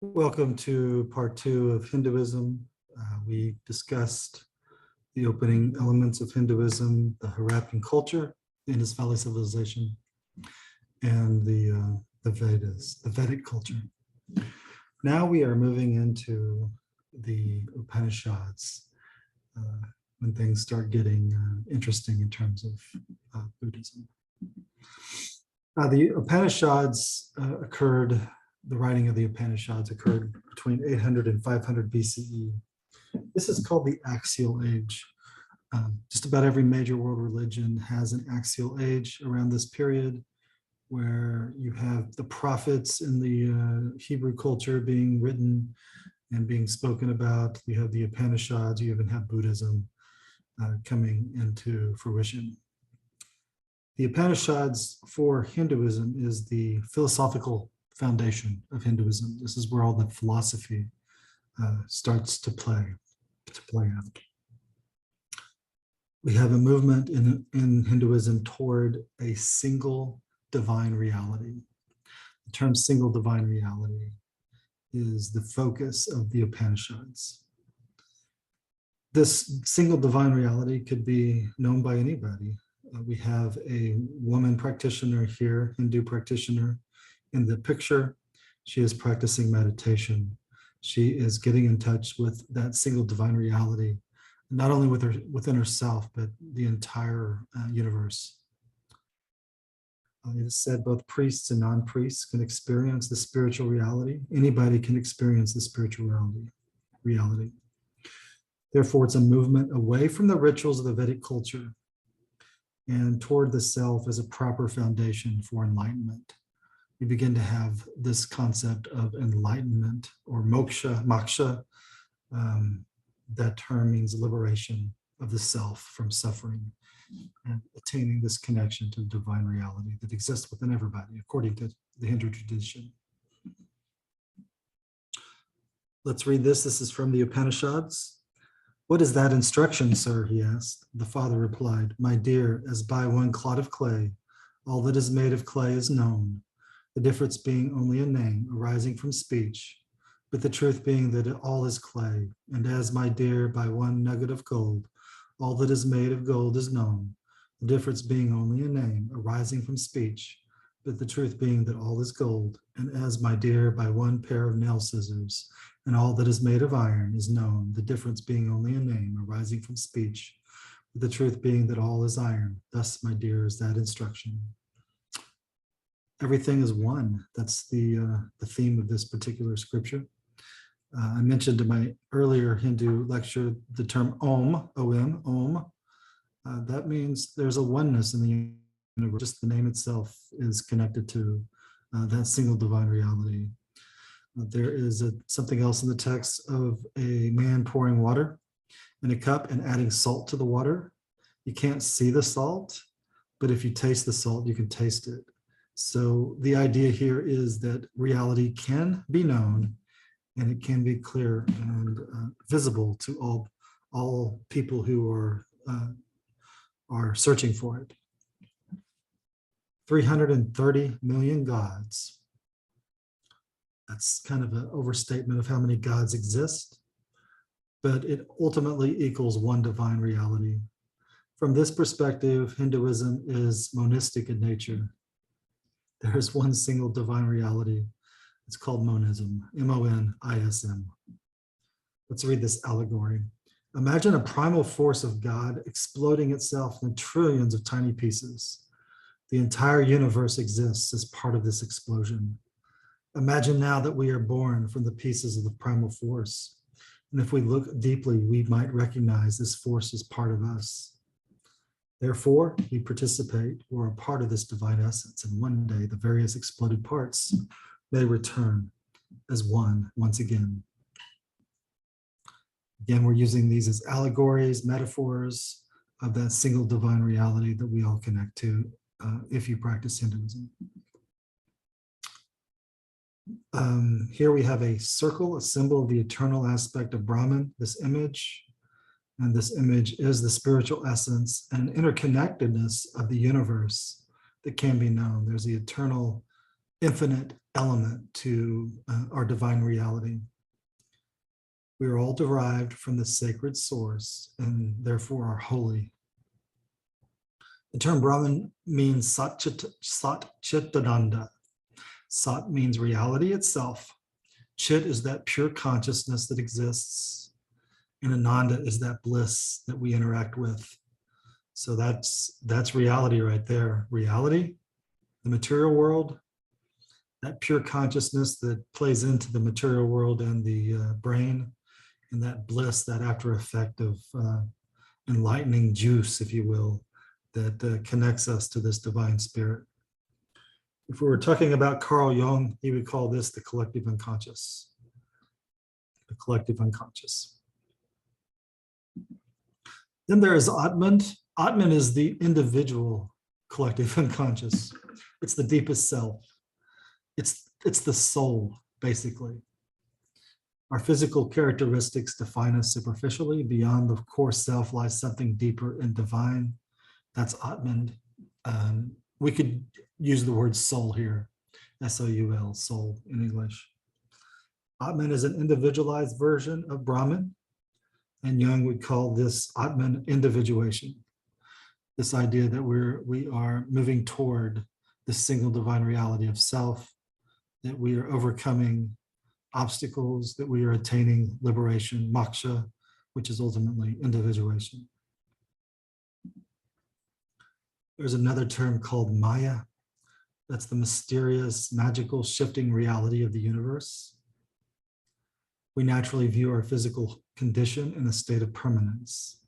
Welcome to part two of Hinduism. We discussed the opening elements of Hinduism, the Harappan culture, the Indus Valley civilization, and the Vedas, the Vedic culture. Now we are moving into the Upanishads when things start getting interesting in terms of Buddhism. The Upanishads the writing of the Upanishads occurred between 800 and 500 BCE. This is called the axial age. Just about every major world religion has an axial age around this period, where you have the prophets in the Hebrew culture being written and being spoken about. You have the Upanishads, you even have Buddhism coming into fruition. The Upanishads for Hinduism is the philosophical foundation of Hinduism. This is where all the philosophy starts to play out. We have a movement in Hinduism toward a single divine reality. The term single divine reality is the focus of the Upanishads. This single divine reality could be known by anybody. We have a woman practitioner here, Hindu practitioner, in the picture. She is practicing meditation. She is getting in touch with that single divine reality, not only within herself, but the entire universe. It is said both priests and non-priests can experience the spiritual reality. Anybody can experience the spiritual reality. Therefore, it's a movement away from the rituals of the Vedic culture and toward the self as a proper foundation for enlightenment. We begin to have this concept of enlightenment or moksha. That term means liberation of the self from suffering and attaining this connection to the divine reality that exists within everybody, according to the Hindu tradition. Let's read this. This is from the Upanishads. "What is that instruction, sir?" he asked. The father replied, "My dear, as by one clod of clay, all that is made of clay is known, the difference being only a name arising from speech, but the truth being that all is clay. And as, my dear, by one nugget of gold, all that is made of gold is known, the difference being only a name arising from speech, but the truth being that all is gold. And as, my dear, by one pair of nail scissors, and all that is made of iron is known, the difference being only a name arising from speech, but the truth being that all is iron. Thus, my dear, is that instruction." Everything is one. That's the theme of this particular scripture. I mentioned in my earlier Hindu lecture the term Om, O-M, Om. That means there's a oneness in the universe. Just the name itself is connected to that single divine reality. There is something else in the text of a man pouring water in a cup and adding salt to the water. You can't see the salt, but if you taste the salt, you can taste it. So the idea here is that reality can be known, and it can be clear and visible to all people who are searching for it. 330 million gods. That's kind of an overstatement of how many gods exist, but it ultimately equals one divine reality. From this perspective, Hinduism is monistic in nature. There is one single divine reality. It's called monism, M-O-N-I-S-M. Let's read this allegory. Imagine a primal force of God exploding itself in trillions of tiny pieces. The entire universe exists as part of this explosion. Imagine now that we are born from the pieces of the primal force. And if we look deeply, we might recognize this force as part of us. Therefore, we participate or are part of this divine essence, and one day the various exploded parts may return as one once again. Again, we're using these as allegories, metaphors of that single divine reality that we all connect to if you practice Hinduism. Here we have a circle, a symbol of the eternal aspect of Brahman, this image. And this image is the spiritual essence and interconnectedness of the universe that can be known. There's the eternal infinite element to our divine reality. We are all derived from the sacred source and therefore are holy. The term Brahman means Sat-Chit-Ananda. Sat means reality itself. Chit is that pure consciousness that exists. And Ananda is that bliss that we interact with. So that's reality right there. Reality, the material world, that pure consciousness that plays into the material world and the brain, and that bliss, that after effect of enlightening juice, if you will, that connects us to this divine spirit. If we were talking about Carl Jung, he would call this the collective unconscious. The collective unconscious. Then there is Atman. Atman is the individual collective unconscious. It's the deepest self. It's the soul, basically. Our physical characteristics define us superficially. Beyond the core self lies something deeper and divine. That's Atman. We could use the word soul here, S-O-U-L, soul in English. Atman is an individualized version of Brahman, and Jung would call this Atman individuation. This idea that we are moving toward the single divine reality of self, that we are overcoming obstacles, that we are attaining liberation, moksha, which is ultimately individuation. There's another term called Maya. That's the mysterious, magical, shifting reality of the universe. We naturally view our physical condition in a state of permanence.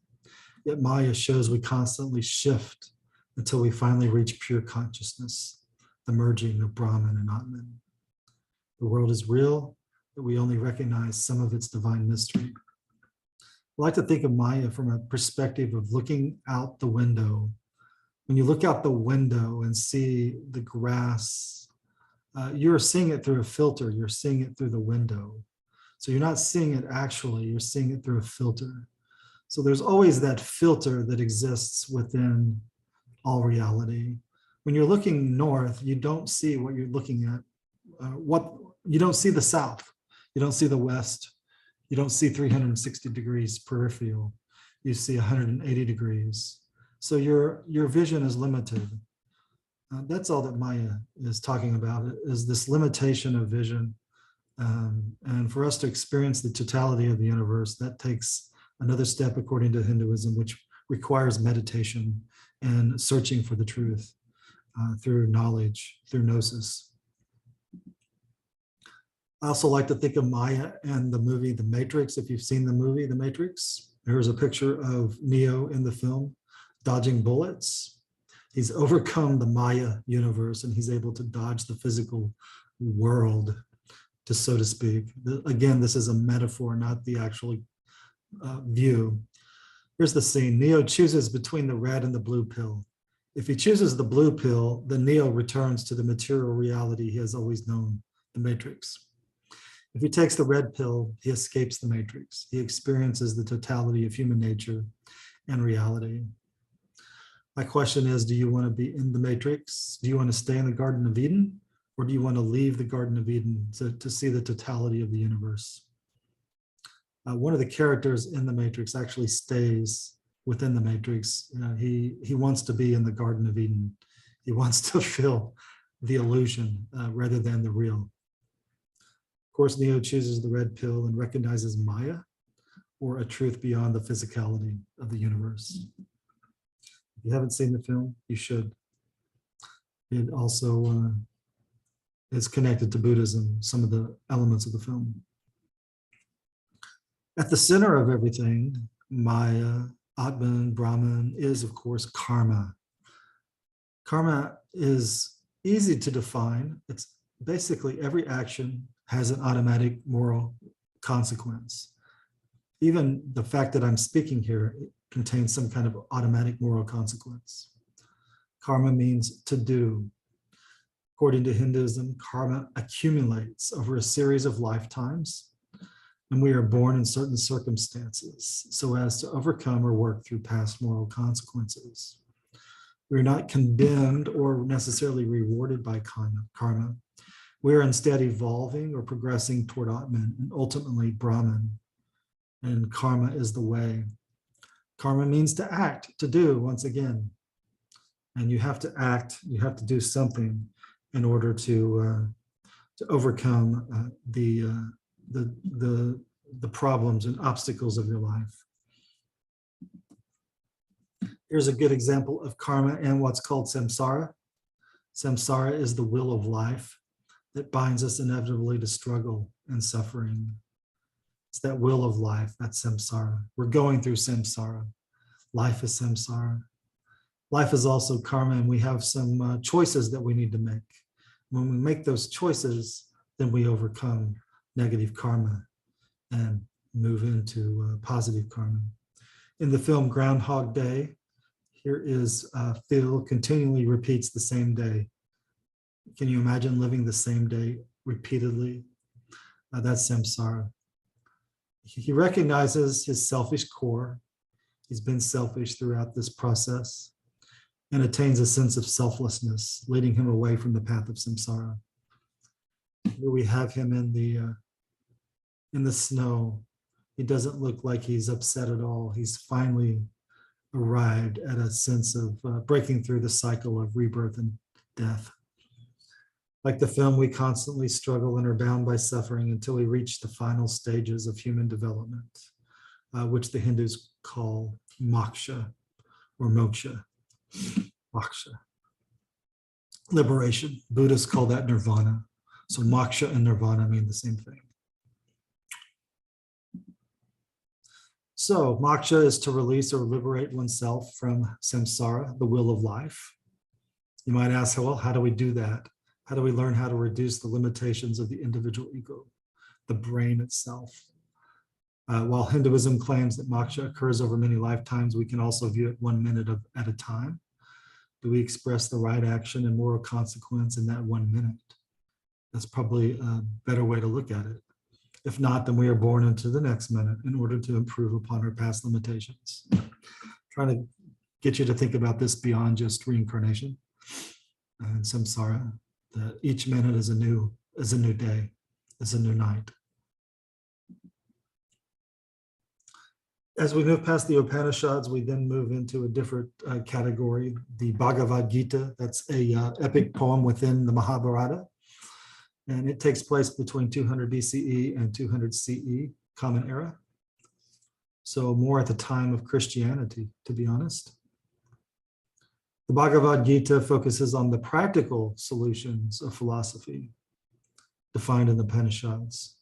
Yet Maya shows we constantly shift until we finally reach pure consciousness, the merging of Brahman and Atman. The world is real, but we only recognize some of its divine mystery. I like to think of Maya from a perspective of looking out the window. When you look out the window and see the grass, you're seeing it through a filter. You're seeing it through the window. So you're not seeing it actually, you're seeing it through a filter. So there's always that filter that exists within all reality. When you're looking north, you don't see what you're looking at. You don't see the south. You don't see the west. You don't see 360 degrees peripheral. You see 180 degrees. So your vision is limited. That's all that Maya is talking about, is this limitation of vision. And for us to experience the totality of the universe, that takes another step according to Hinduism, which requires meditation and searching for the truth through knowledge, through gnosis. I also like to think of Maya and the movie The Matrix. If you've seen the movie The Matrix, here's a picture of Neo in the film dodging bullets. He's overcome the Maya universe and he's able to dodge the physical world, so to speak. Again, this is a metaphor, not the actual view. Here's the scene. Neo chooses between the red and the blue pill. If he chooses the blue pill, then Neo returns to the material reality he has always known, the Matrix. If he takes the red pill, he escapes the Matrix. He experiences the totality of human nature and reality. My question is, do you want to be in the Matrix? Do you want to stay in the Garden of Eden? Or do you want to leave the Garden of Eden to see the totality of the universe? One of the characters in the Matrix actually stays within the Matrix. He wants to be in the Garden of Eden. He wants to feel the illusion rather than the real. Of course, Neo chooses the red pill and recognizes Maya, or a truth beyond the physicality of the universe. If you haven't seen the film, you should. It also is connected to Buddhism, some of the elements of the film. At the center of everything, Maya, Atman, Brahman, is of course karma. Karma is easy to define. It's basically every action has an automatic moral consequence. Even the fact that I'm speaking here contains some kind of automatic moral consequence. Karma means to do. According to Hinduism, karma accumulates over a series of lifetimes, and we are born in certain circumstances so as to overcome or work through past moral consequences. We're not condemned or necessarily rewarded by karma. We are instead evolving or progressing toward Atman and ultimately Brahman. And karma is the way. Karma means to act, to do, once again. And you have to act, you have to do something in order to overcome the problems and obstacles of your life. Here's a good example of karma and what's called samsara. Samsara is the wheel of life that binds us inevitably to struggle and suffering. It's that will of life, that's samsara. We're going through samsara. Life is samsara. Life is also karma, and we have some choices that we need to make. When we make those choices, then we overcome negative karma and move into positive karma. In the film Groundhog Day, here is Phil continually repeats the same day. Can you imagine living the same day repeatedly? That's samsara. He recognizes his selfish core. He's been selfish throughout this process and attains a sense of selflessness, leading him away from the path of samsara. Here we have him in the snow. He doesn't look like he's upset at all. He's finally arrived at a sense of breaking through the cycle of rebirth and death. Like the film, we constantly struggle and are bound by suffering until we reach the final stages of human development, which the Hindus call moksha or moksha. Moksha. Liberation. Buddhists call that nirvana. So moksha and nirvana mean the same thing. So moksha is to release or liberate oneself from samsara, the wheel of life. You might ask, well, how do we do that? How do we learn how to reduce the limitations of the individual ego, the brain itself? While Hinduism claims that moksha occurs over many lifetimes, we can also view it 1 minute at a time. Do we express the right action and moral consequence in that 1 minute? That's probably a better way to look at it. If not, then we are born into the next minute in order to improve upon our past limitations. Trying to get you to think about this beyond just reincarnation and samsara, that each minute is a new day, is a new night. As we move past the Upanishads, we then move into a different category, the Bhagavad Gita. That's a epic poem within the Mahabharata. And it takes place between 200 BCE and 200 CE, Common Era. So more at the time of Christianity, to be honest. The Bhagavad Gita focuses on the practical solutions of philosophy defined in the Upanishads.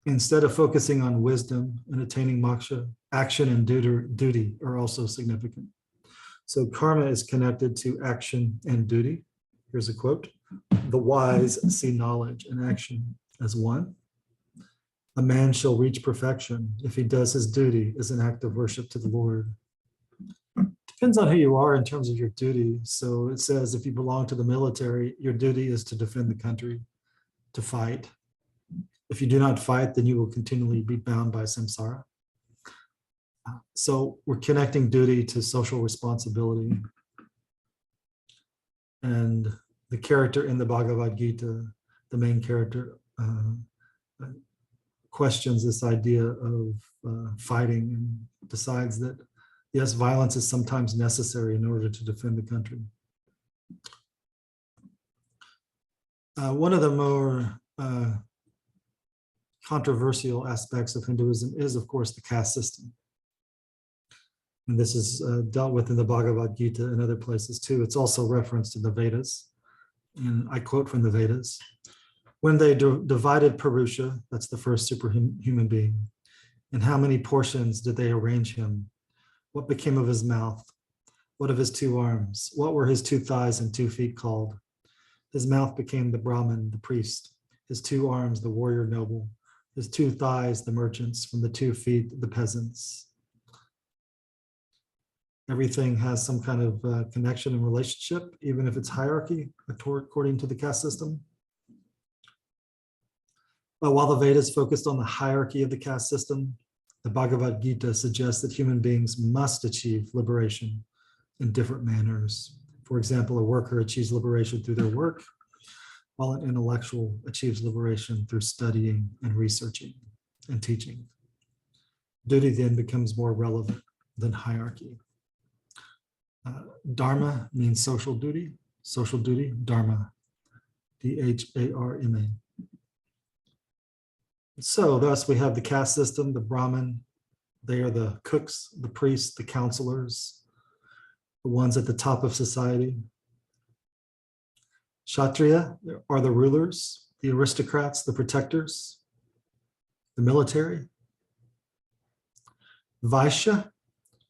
Instead of focusing on wisdom and attaining moksha, action and duty are also significant. So karma is connected to action and duty. Here's a quote. The wise see knowledge and action as one. A man shall reach perfection if he does his duty as an act of worship to the Lord. Depends on who you are in terms of your duty. So it says if you belong to the military, your duty is to defend the country, to fight. If you do not fight, then you will continually be bound by samsara. So we're connecting duty to social responsibility. And the character in the Bhagavad Gita, the main character, questions this idea of fighting and decides that, yes, violence is sometimes necessary in order to defend the country. One of the more controversial aspects of Hinduism is, of course, the caste system. And this is dealt with in the Bhagavad Gita and other places too. It's also referenced in the Vedas. And I quote from the Vedas. When they divided Purusha, that's the first superhuman being, in how many portions did they arrange him? What became of his mouth? What of his 2 arms? What were his 2 thighs and 2 feet called? His mouth became the Brahmin, the priest. His 2 arms, the warrior noble. His 2 thighs, the merchants. From the 2 feet, the peasants. Everything has some kind of connection and relationship, even if it's hierarchy, according to the caste system. But while the Vedas focused on the hierarchy of the caste system, the Bhagavad Gita suggests that human beings must achieve liberation in different manners. For example, a worker achieves liberation through their work. while an intellectual achieves liberation through studying and researching and teaching. Duty then becomes more relevant than hierarchy. Dharma means social duty, dharma, Dharma. So thus we have the caste system, the Brahmin, they are the cooks, the priests, the counselors, the ones at the top of society. Kshatriya are the rulers, the aristocrats, the protectors, the military. Vaishya,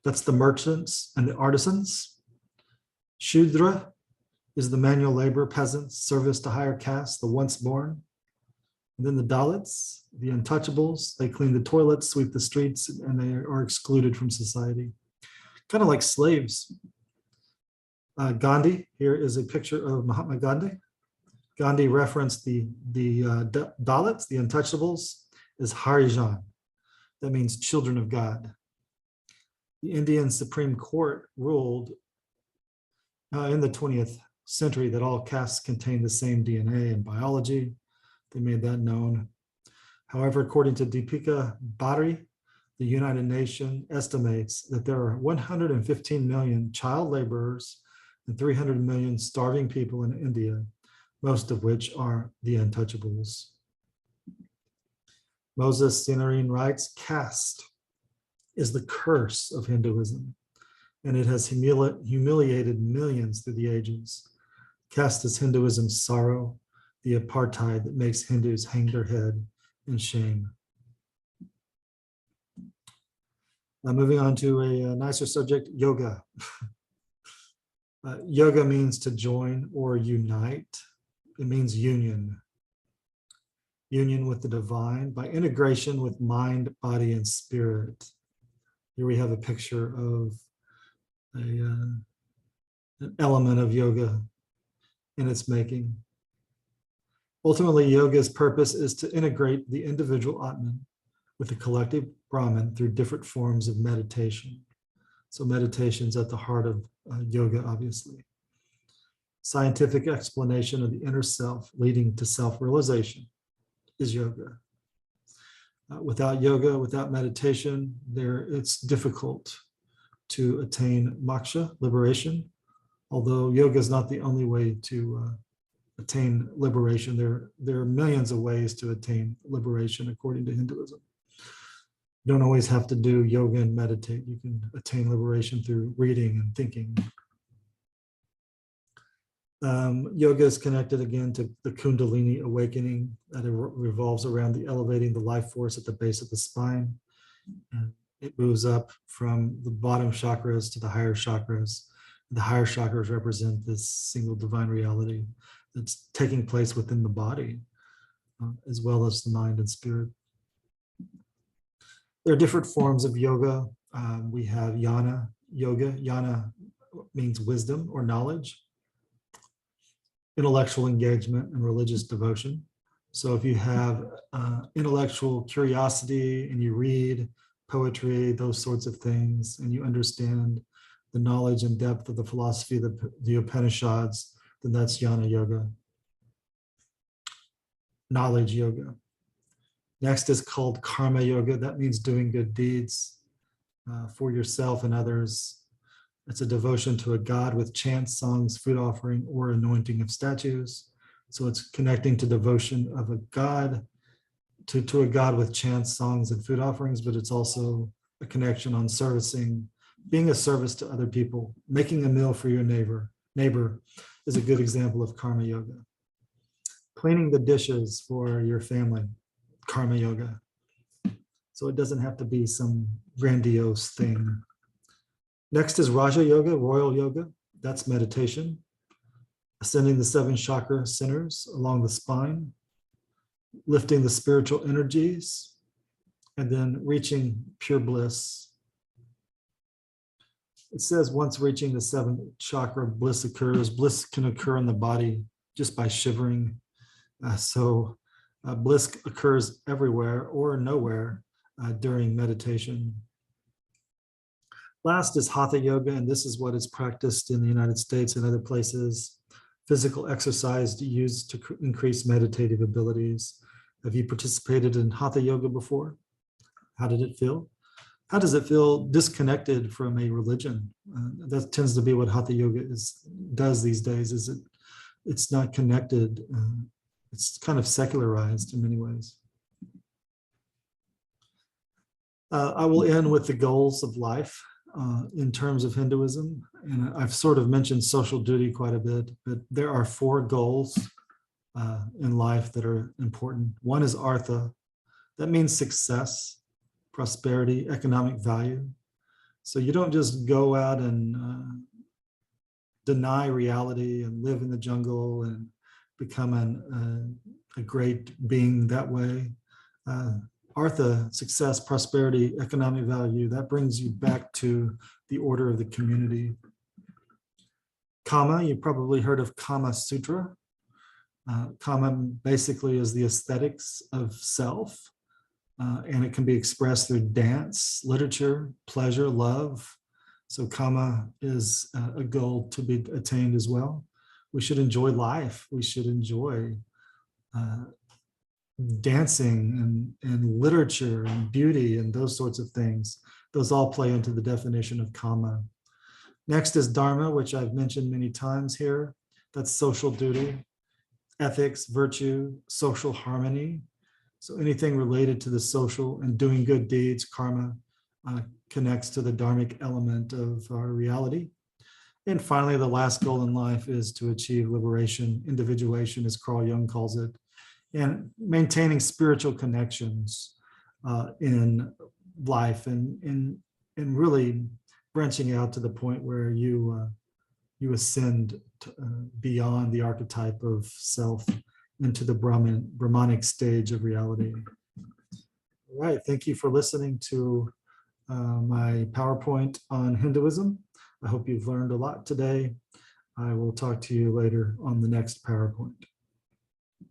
that's the merchants and the artisans. Shudra is the manual labor, peasants, service to higher caste, the once born. And then the Dalits, the untouchables, they clean the toilets, sweep the streets, and they are excluded from society. Kind of like slaves. Gandhi, here is a picture of Mahatma Gandhi. Gandhi referenced the Dalits, the untouchables, as Harijan. That means children of God. The Indian Supreme Court ruled in the 20th century that all castes contain the same DNA and biology. They made that known. However, according to Deepika Bhattacharya, the United Nations estimates that there are 115 million child laborers and 300 million starving people in India, most of which are the untouchables. Moses Sinarine writes, caste is the curse of Hinduism, and it has humiliated millions through the ages. Caste is Hinduism's sorrow, the apartheid that makes Hindus hang their head in shame. Now moving on to a nicer subject, yoga. Yoga means to join or unite. It means union. Union with the divine by integration with mind, body, and spirit. Here we have a picture of an element of yoga in its making. Ultimately, yoga's purpose is to integrate the individual Atman with the collective Brahman through different forms of meditation. So meditation is at the heart of yoga, obviously. Scientific explanation of the inner self leading to self-realization is yoga. Without yoga, without meditation, it's difficult to attain moksha, liberation, although yoga is not the only way to attain liberation. There are millions of ways to attain liberation according to Hinduism. You don't always have to do yoga and meditate. You can attain liberation through reading and thinking. Yoga is connected again to the Kundalini awakening that revolves around the elevating the life force at the base of the spine. And it moves up from the bottom chakras to the higher chakras. The higher chakras represent this single divine reality that's taking place within the body, as well as the mind and spirit. There are different forms of yoga. We have jnana yoga. Jnana means wisdom or knowledge, intellectual engagement, and religious devotion. So if you have intellectual curiosity and you read poetry, those sorts of things, and you understand the knowledge and depth of the philosophy of the Upanishads, then that's jnana yoga. Knowledge yoga. Next is called karma yoga. That means doing good deeds for yourself and others. It's a devotion to a god with chants, songs, food offering, or anointing of statues. So it's connecting to devotion of a god, to a god with chants, songs, and food offerings, but it's also a connection on servicing, being a service to other people. Making a meal for your neighbor is a good example of karma yoga. Cleaning the dishes for your family, karma yoga. So it doesn't have to be some grandiose thing. Next is Raja Yoga, royal yoga. That's meditation. Ascending the 7 chakra centers along the spine, lifting the spiritual energies, and then reaching pure bliss. It says once reaching the 7th chakra, bliss occurs. Bliss can occur in the body just by shivering. Bliss occurs everywhere or nowhere during meditation. Last is Hatha Yoga, and this is what is practiced in the United States and other places physical exercise used to increase meditative abilities. Have you participated in Hatha yoga before? How did it feel? How does it feel disconnected from a religion? That tends to be what Hatha yoga does these days. It's not connected. It's kind of secularized in many ways. I will end with the goals of life in terms of Hinduism. And I've sort of mentioned social duty quite a bit, but there are 4 goals in life that are important. One is artha. That means success, prosperity, economic value. So you don't just go out and deny reality and live in the jungle and become a great being that way. Artha, success, prosperity, economic value, that brings you back to the order of the community. Kama, you probably heard of Kama Sutra. Kama basically is the aesthetics of self, and it can be expressed through dance, literature, pleasure, love. So Kama is a goal to be attained as well. We should enjoy life. We should enjoy dancing and literature and beauty and those sorts of things. Those all play into the definition of Kama. Next is Dharma, which I've mentioned many times here. That's social duty, ethics, virtue, social harmony. So anything related to the social and doing good deeds, karma, connects to the dharmic element of our reality. And finally, the last goal in life is to achieve liberation, individuation, as Carl Jung calls it, and maintaining spiritual connections in life and really branching out to the point where you ascend beyond the archetype of self into the Brahmanic stage of reality. All right, thank you for listening to my PowerPoint on Hinduism. I hope you've learned a lot today. I will talk to you later on the next PowerPoint.